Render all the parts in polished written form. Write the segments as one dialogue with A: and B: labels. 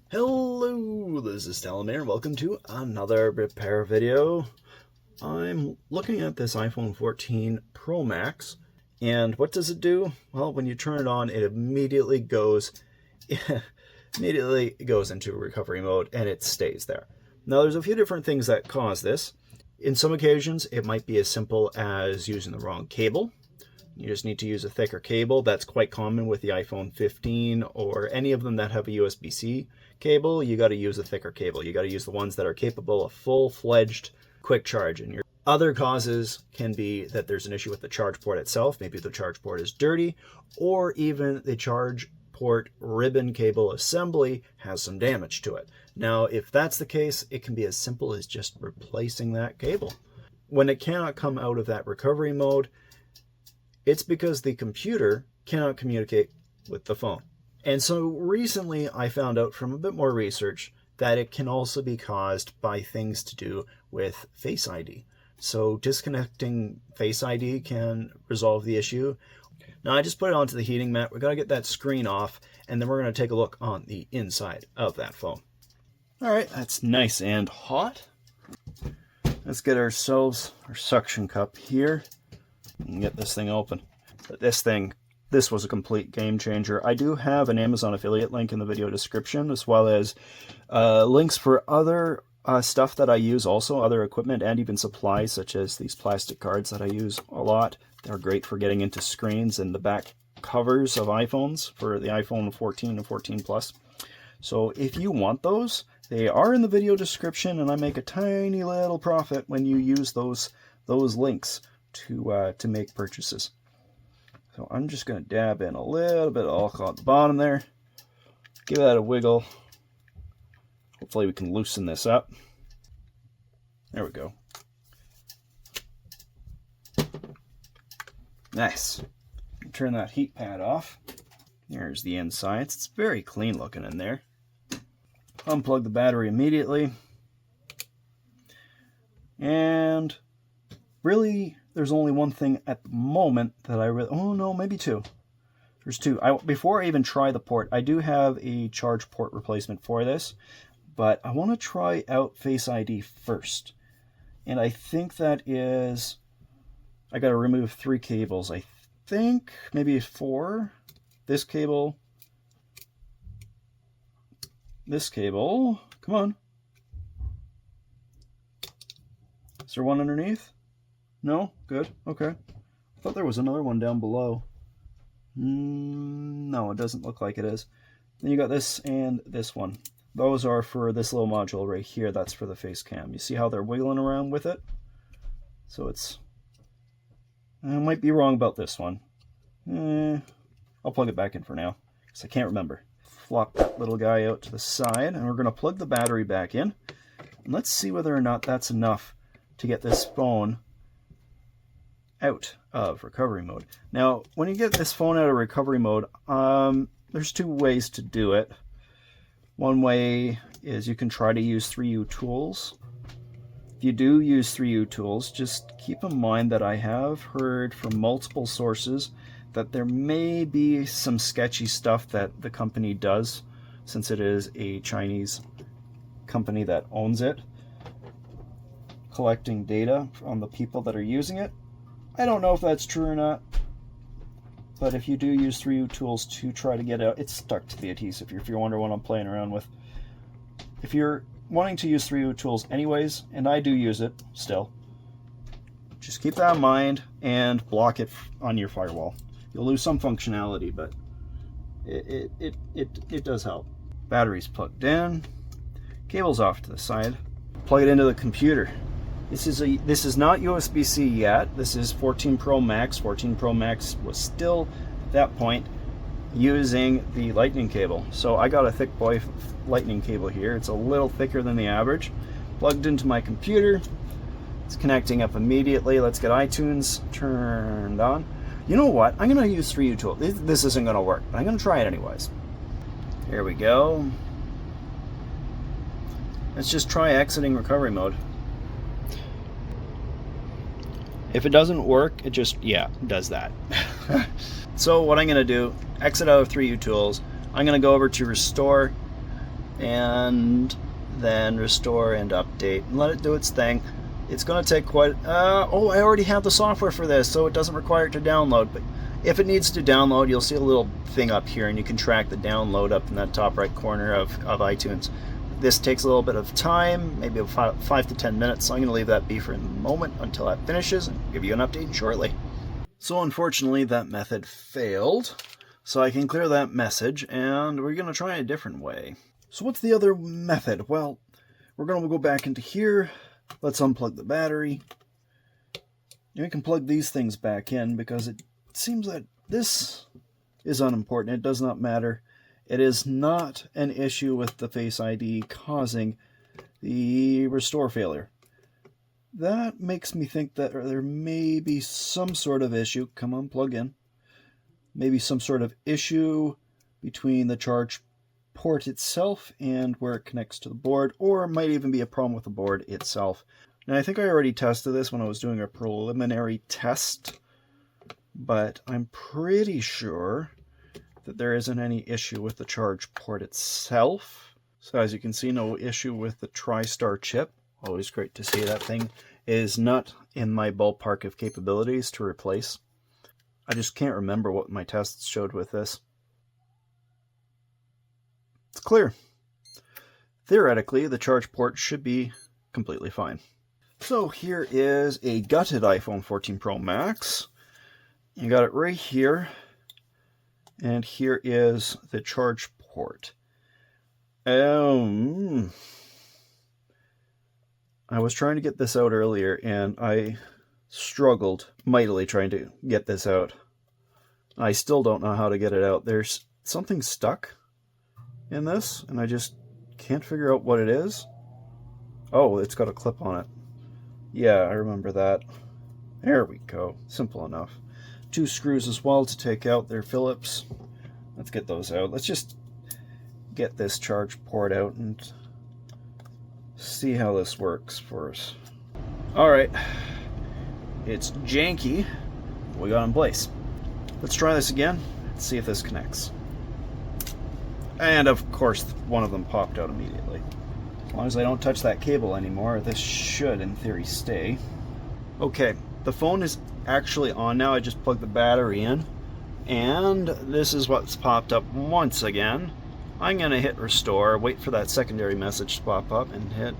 A: Hello, this is Talamir and welcome to another repair video. I'm looking at this iPhone 14 Pro Max, and what does it do? Well, when you turn it on, it immediately goes into recovery mode and it stays there. Now, there's a few different things that cause this. In some occasions, it might be as simple as using the wrong cable. You just need to use a thicker cable. That's quite common with the iPhone 15 or any of them that have a USB-C cable. You got to use a thicker cable. You got to use the ones that are capable of full-fledged quick charge. And your other causes can be that there's an issue with the charge port itself. Maybe the charge port is dirty, or even the charge port ribbon cable assembly has some damage to it. Now, if that's the case, it can be as simple as just replacing that cable. When it cannot come out of that recovery mode, it's because the computer cannot communicate with the phone. And so recently I found out from a bit more research that it can also be caused by things to do with Face ID. So disconnecting Face ID can resolve the issue. Now I just put it onto the heating mat. We're going to get that screen off, and then we're going to take a look on the inside of that phone. All right, that's nice and hot. Let's get ourselves our suction cup here and get this thing open. But this was a complete game changer. I do have an Amazon affiliate link in the video description, as well as links for other stuff that I use, also other equipment and even supplies, such as these plastic cards that I use a lot. They're great for getting into screens and the back covers of iPhones for the iPhone 14 and 14 Plus. So if you want those, they are in the video description, and I make a tiny little profit when you use those links to make purchases. So I'm just going to dab in a little bit of alcohol at the bottom there. Give that a wiggle. Hopefully we can loosen this up. There we go. Nice. Turn that heat pad off. There's the insides. It's very clean looking in there. Unplug the battery immediately. And really, there's only one thing at the moment that oh no, maybe two. There's two. Before I even try the port, I do have a charge port replacement for this, but I want to try out Face ID first. And I think that is, I got to remove 3 cables. I think maybe 4. This cable, come on. Is there one underneath? No? Good. Okay. I thought there was another one down below. No, it doesn't look like it is. Then you got this and this one. Those are for this little module right here. That's for the face cam. You see how they're wiggling around with it? So it's... I might be wrong about this one. I'll plug it back in for now, because I can't remember. Flop that little guy out to the side, and we're going to plug the battery back in. And let's see whether or not that's enough to get this phone out of recovery mode. Now, when you get this phone out of recovery mode, there's 2 ways to do it. One way is you can try to use 3U tools. If you do use 3U tools, just keep in mind that I have heard from multiple sources that there may be some sketchy stuff that the company does, since it is a Chinese company that owns it, collecting data on the people that are using it. I don't know if that's true or not, but if you do use 3U tools to try to get out, it's stuck to the adhesive, if you're wondering what I'm playing around with. If you're wanting to use 3U tools anyways, and I do use it still, just keep that in mind and block it on your firewall. You'll lose some functionality, but it does help. Battery's plugged in, cable's off to the side. Plug it into the computer. This is not USB-C yet. This is 14 Pro Max. 14 Pro Max was still, at that point, using the lightning cable. So I got a thick boy lightning cable here. It's a little thicker than the average. Plugged into my computer. It's connecting up immediately. Let's get iTunes turned on. You know what? I'm going to use 3U tool. This isn't going to work, but I'm going to try it anyways. Here we go. Let's just try exiting recovery mode. If it doesn't work, it just, does that. So what I'm going to do, exit out of 3U tools. I'm going to go over to restore and then restore and update, and let it do its thing. It's going to take quite... oh, I already have the software for this, so it doesn't require it to download. But if it needs to download, you'll see a little thing up here, and you can track the download up in that top right corner of iTunes. This takes a little bit of time, maybe 5 to 10 minutes, so I'm going to leave that be for a moment until that finishes and give you an update shortly. So unfortunately, that method failed, so I can clear that message, and we're going to try a different way. So what's the other method? Well, we're going to go back into here. Let's unplug the battery. We can plug these things back in because it seems that this is unimportant. It does not matter. It is not an issue with the Face ID causing the restore failure. That makes me think that there may be some sort of issue. Come on, plug in. Maybe some sort of issue between the charge port itself and where it connects to the board, or it might even be a problem with the board itself. Now, I think I already tested this when I was doing a preliminary test, but I'm pretty sure that there isn't any issue with the charge port itself. So as you can see, no issue with the TriStar chip. Always great to see that thing is not in my ballpark of capabilities to replace. I just can't remember what my tests showed with this. It's clear. Theoretically, the charge port should be completely fine. So here is a gutted iPhone 14 Pro Max. You got it right here. And here is the charge port. I was trying to get this out earlier, and I struggled mightily trying to get this out. I still don't know how to get it out. There's something stuck in this, and I just can't figure out what it is. Oh, it's got a clip on it. Yeah, I remember that. There we go. Simple enough. 2 screws as well to take out their Phillips. Let's get those out. Let's just get this charge port out and see how this works for us. Alright, it's janky. We got in place. Let's try this again. Let's see if this connects. And of course, one of them popped out immediately. As long as I don't touch that cable anymore, this should, in theory, stay. Okay, the phone is actually on now. I just plugged the battery in, and this is what's popped up once again. I'm going to hit restore, wait for that secondary message to pop up, and hit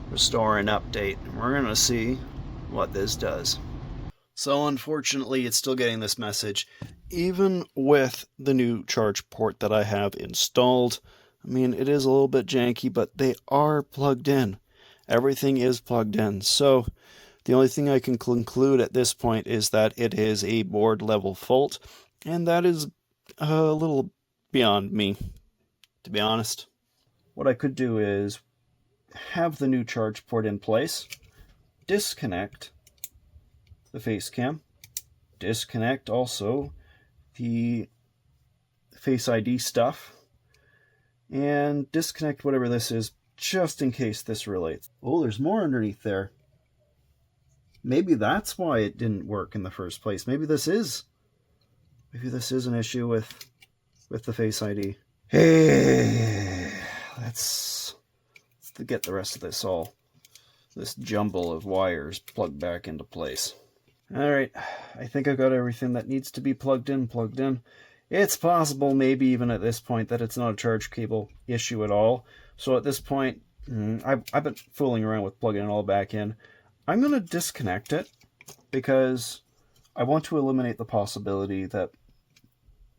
A: restore and update. And we're going to see what this does. So unfortunately, it's still getting this message, even with the new charge port that I have installed. I mean, it is a little bit janky, but they are plugged in. Everything is plugged in. So the only thing I can conclude at this point is that it is a board level fault, and that is a little beyond me, to be honest. What I could do is have the new charge port in place, disconnect the face cam, disconnect also the Face ID stuff, and disconnect whatever this is just in case this relates. Oh, there's more underneath there. Maybe that's why it didn't work in the first place. Maybe this is an issue with the Face ID. Hey, let's get the rest of this jumble of wires plugged back into place. Alright, I think I've got everything that needs to be plugged in. It's possible, maybe even at this point, that it's not a charge cable issue at all. So at this point, I've been fooling around with plugging it all back in. I'm going to disconnect it because I want to eliminate the possibility that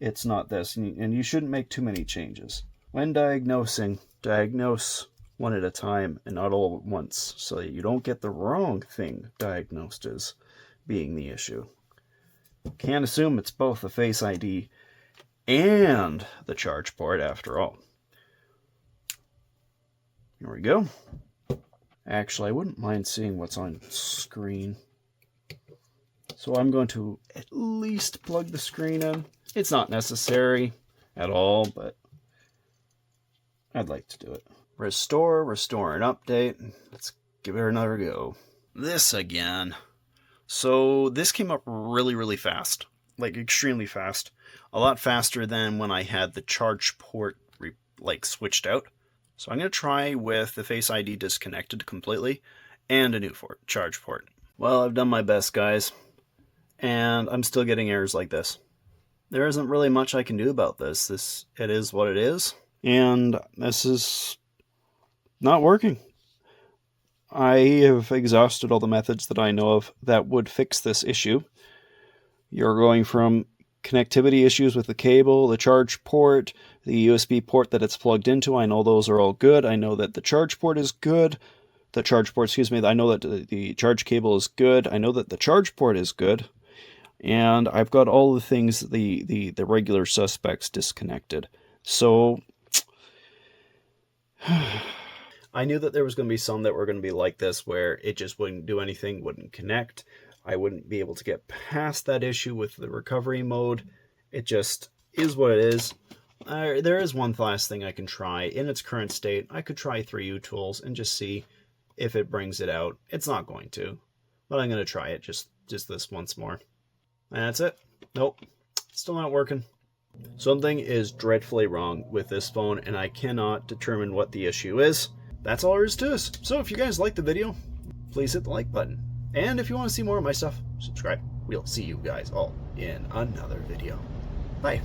A: it's not this. And you shouldn't make too many changes. When diagnosing, diagnose one at a time and not all at once, so that you don't get the wrong thing diagnosed as being the issue. Can't assume it's both the Face ID and the charge port after all. Here we go. Actually, I wouldn't mind seeing what's on screen. So I'm going to at least plug the screen in. It's not necessary at all, but I'd like to do it. Restore and update. Let's give it another go. This again. So this came up really, really fast. Like extremely fast. A lot faster than when I had the charge port switched out. So I'm going to try with the Face ID disconnected completely and a new charge port. Well, I've done my best, guys, and I'm still getting errors like this. There isn't really much I can do about this. It is what it is, and this is not working. I have exhausted all the methods that I know of that would fix this issue. You're going from connectivity issues with the cable, the charge port, the USB port that it's plugged into. I know those are all good. I know that the charge port is good. The charge port, excuse me, I know that the charge cable is good. I know that the charge port is good. And I've got all the things, the regular suspects disconnected. So I knew that there was going to be some that were going to be like this, where it just wouldn't do anything, wouldn't connect. I wouldn't be able to get past that issue with the recovery mode. It just is what it is. There is one last thing I can try. In its current state, I could try 3U tools and just see if it brings it out. It's not going to, but I'm going to try it just this once more. And that's it. Nope, still not working. Something is dreadfully wrong with this phone, and I cannot determine what the issue is. That's all there is to this. So if you guys liked the video, please hit the like button. And if you want to see more of my stuff, subscribe. We'll see you guys all in another video. Bye.